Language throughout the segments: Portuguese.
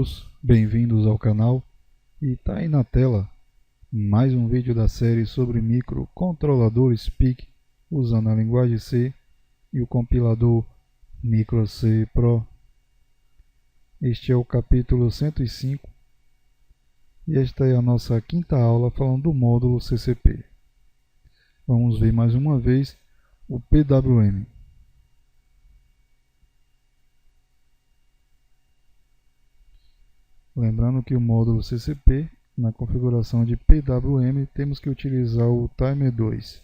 todos, bem-vindos ao canal. E tá aí na tela mais um vídeo da série sobre microcontroladores PIC usando a linguagem C e o compilador Micro C Pro. Este é o capítulo 105 e esta é a nossa quinta aula falando do módulo CCP. Vamos ver mais uma vez o PWM. Lembrando que o módulo CCP, na configuração de PWM, temos que utilizar o Timer 2.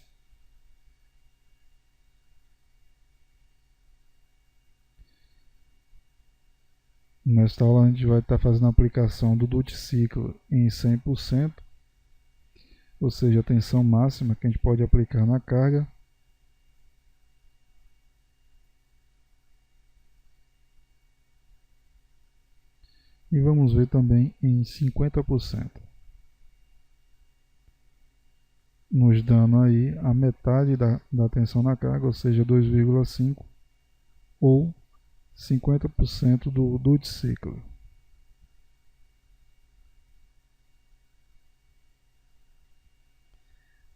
Nesta aula a gente vai estar fazendo a aplicação do duty ciclo em 100%, ou seja, a tensão máxima que a gente pode aplicar na carga. E vamos ver também em 50%, nos dando aí a metade da tensão na carga, ou seja, 2,5 ou 50% do duty ciclo.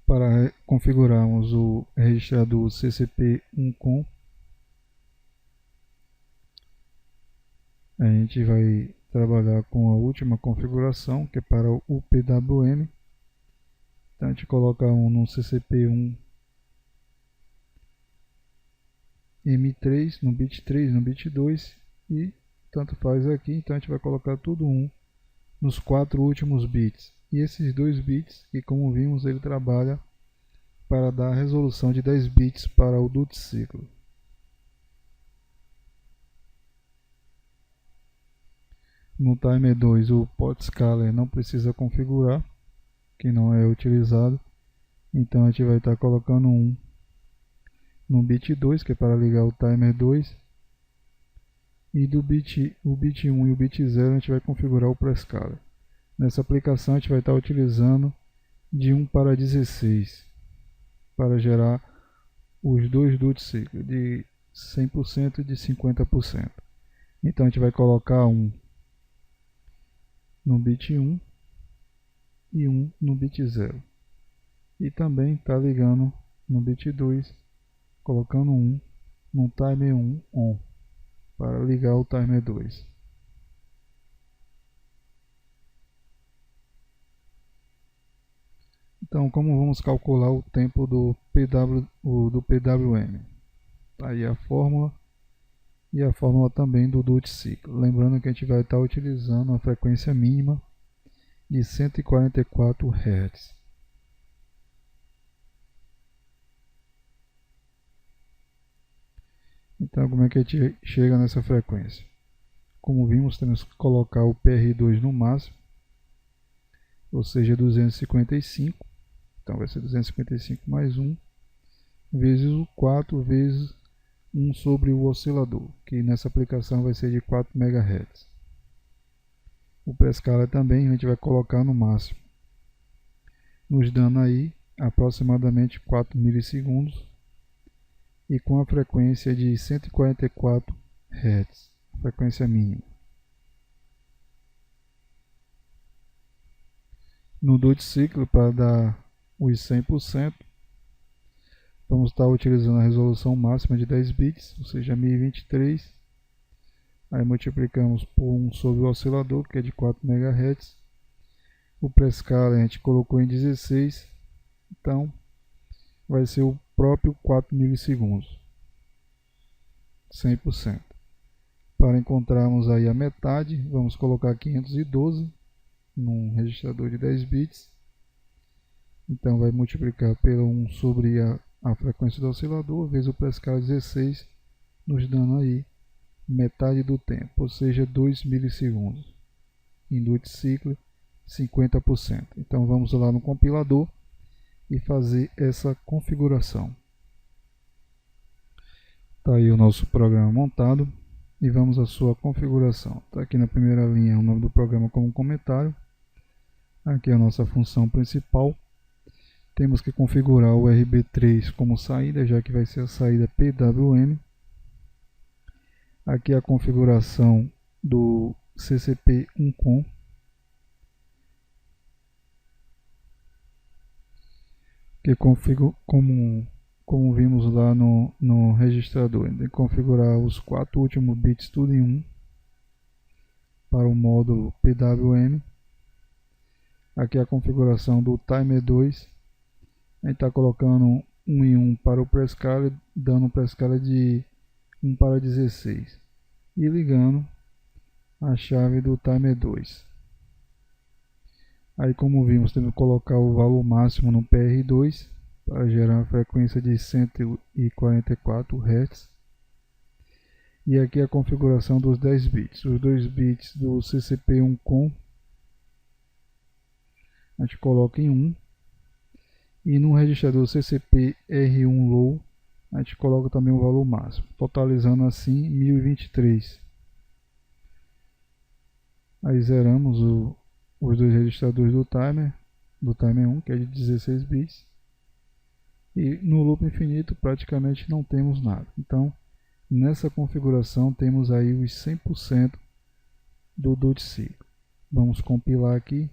Para configurarmos o registrador CCP1COM, a gente vai trabalhar com a última configuração, que é para o PWM. Então a gente coloca no CCP1 M3, no bit 3, no bit 2 e tanto faz aqui. Então a gente vai colocar tudo nos 4 últimos bits. E esses 2 bits, que como vimos, ele trabalha para dar resolução de 10 bits para o duty ciclo. No Timer 2 o Pot Scaler não precisa configurar, que não é utilizado. Então a gente vai estar colocando no bit 2, que é para ligar o Timer 2. E o bit 1 e o bit 0 a gente vai configurar o Prescaler. Nessa aplicação a gente vai estar utilizando de 1 para 16 para gerar os dois duty ciclos, de 100% e de 50%. Então a gente vai colocar no bit 1 e 1 no bit 0. E também está ligando no bit 2, colocando 1 no Timer 1 ON, para ligar o Timer 2. Então, como vamos calcular o tempo do PWM? Tá aí a fórmula e a fórmula também do duty ciclo. Lembrando que a gente vai estar utilizando a frequência mínima de 144 Hz. Então, como é que a gente chega nessa frequência? Como vimos, temos que colocar o PR2 no máximo, ou seja, 255. Então, vai ser 255 mais 1, vezes o 4, vezes 1 sobre o oscilador, que nessa aplicação vai ser de 4 MHz. O Prescaler também a gente vai colocar no máximo, nos dando aí aproximadamente 4 milissegundos e com a frequência de 144 Hz, frequência mínima. No duty ciclo, para dar os 100%, vamos estar utilizando a resolução máxima de 10 bits, ou seja, 1023. Aí multiplicamos por 1 sobre o oscilador, que é de 4 MHz. O Prescaler a gente colocou em 16, então vai ser o próprio 4 milissegundos, 100%. Para encontrarmos aí a metade, vamos colocar 512 num registrador de 10 bits. Então vai multiplicar pelo 1 sobre a frequência do oscilador, vezes o Prescaler 16, nos dando aí metade do tempo, ou seja, 2 milissegundos. Em duty ciclo, 50%. Então vamos lá no compilador e fazer essa configuração. Está aí o nosso programa montado e vamos à sua configuração. Está aqui na primeira linha o nome do programa como comentário. Aqui a nossa função principal. Temos que configurar o RB3 como saída, já que vai ser a saída PWM. Aqui a configuração do CCP1COM, que como vimos lá no registrador, tem que configurar os 4 últimos bits tudo em 1 para o módulo PWM. Aqui a configuração do timer 2, a gente está colocando 1 em 1 para o prescaler, dando prescaler de 1 para 16 e ligando a chave do timer 2. Aí, como vimos, temos que colocar o valor máximo no PR2 para gerar a frequência de 144 Hz. E aqui a configuração dos 10 bits. Os 2 bits do CCP1COM a gente coloca em 1. E no registrador CCP-R1 Low a gente coloca também o valor máximo, totalizando assim 1023. Aí zeramos os 2 registradores do timer 1, que é de 16 bits. E no loop infinito praticamente não temos nada. Então, nessa configuração temos aí os 100% do duty ciclo. Vamos compilar aqui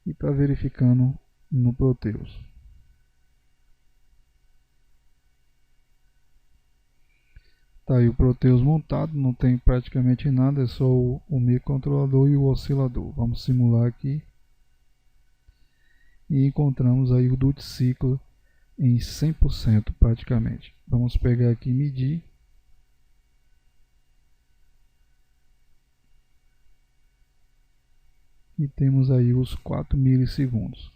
e está verificando no Proteus. Tá aí o Proteus montado, não tem praticamente nada, é só o microcontrolador e o oscilador. Vamos simular aqui e encontramos aí o duty ciclo em 100% praticamente. Vamos pegar aqui e medir. E temos aí os 4 milissegundos,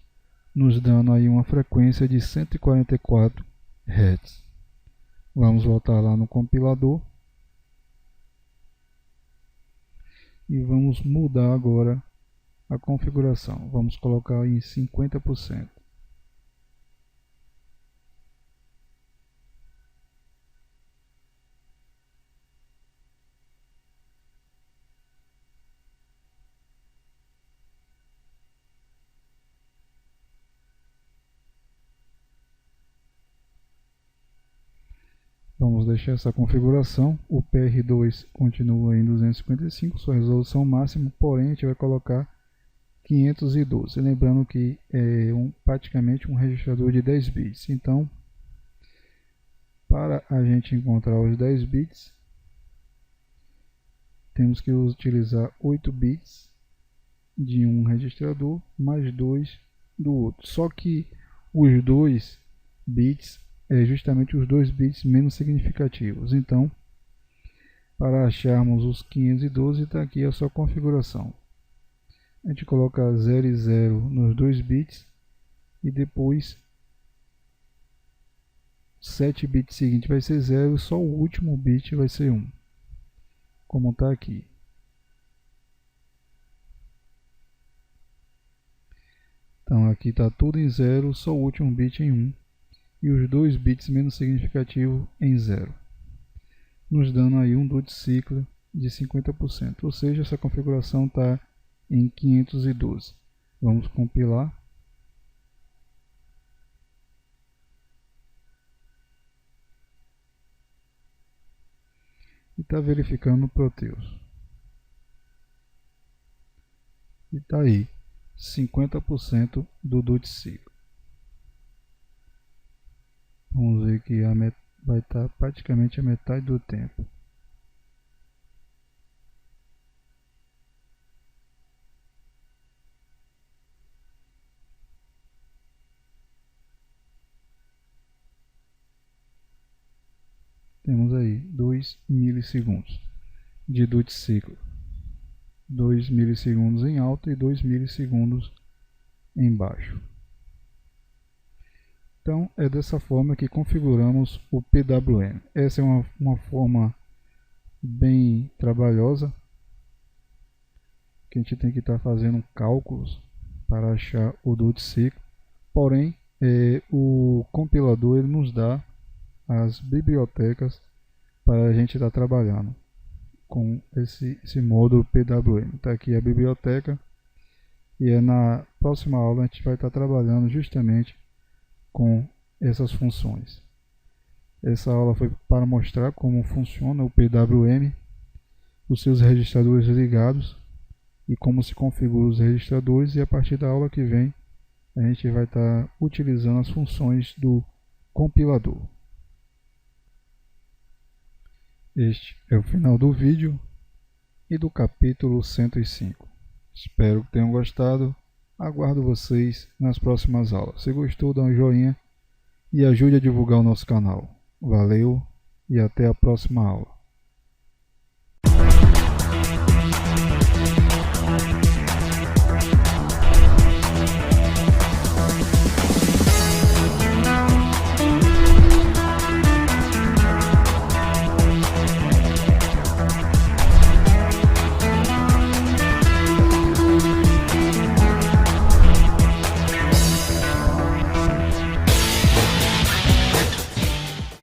nos dando aí uma frequência de 144 Hz. Vamos voltar lá no compilador e vamos mudar agora a configuração. Vamos colocar em 50%. Vamos deixar essa configuração. O PR2 continua em 255, sua resolução máxima, porém a gente vai colocar 512. Lembrando que é praticamente um registrador de 10 bits. Então, para a gente encontrar os 10 bits, temos que utilizar 8 bits de um registrador mais 2 do outro. Só que os 2 bits é justamente os 2 bits menos significativos. Então, para acharmos os 512, está aqui a sua configuração. A gente coloca 0 e 0 nos 2 bits e depois 7 bits seguintes vai ser 0 e só o último bit vai ser 1, como está aqui. Então aqui está tudo em 0, só o último bit em 1 e os 2 bits menos significativos em 0, nos dando aí um duty ciclo de 50%, ou seja, essa configuração está em 512. Vamos compilar. E está verificando o Proteus. E está aí, 50% do duty ciclo. Vamos ver que vai estar praticamente a metade do tempo. Temos aí 2 milissegundos de duty ciclo. 2 milissegundos em alta e 2 milissegundos em baixo. Então é dessa forma que configuramos o PWM. Essa é uma forma bem trabalhosa, que a gente tem que estar fazendo cálculos para achar o duty ciclo. Porém, o compilador ele nos dá as bibliotecas para a gente estar trabalhando com esse módulo PWM. Está aqui a biblioteca e na próxima aula a gente vai estar trabalhando justamente com essas funções. Essa aula foi para mostrar como funciona o PWM os seus registradores ligados e como se configura os registradores, e a partir da aula que vem a gente vai estar utilizando as funções do compilador. Este é o final do vídeo e do capítulo 105. Espero que tenham gostado. Aguardo vocês nas próximas aulas. Se gostou, dá um joinha e ajude a divulgar o nosso canal. Valeu e até a próxima aula.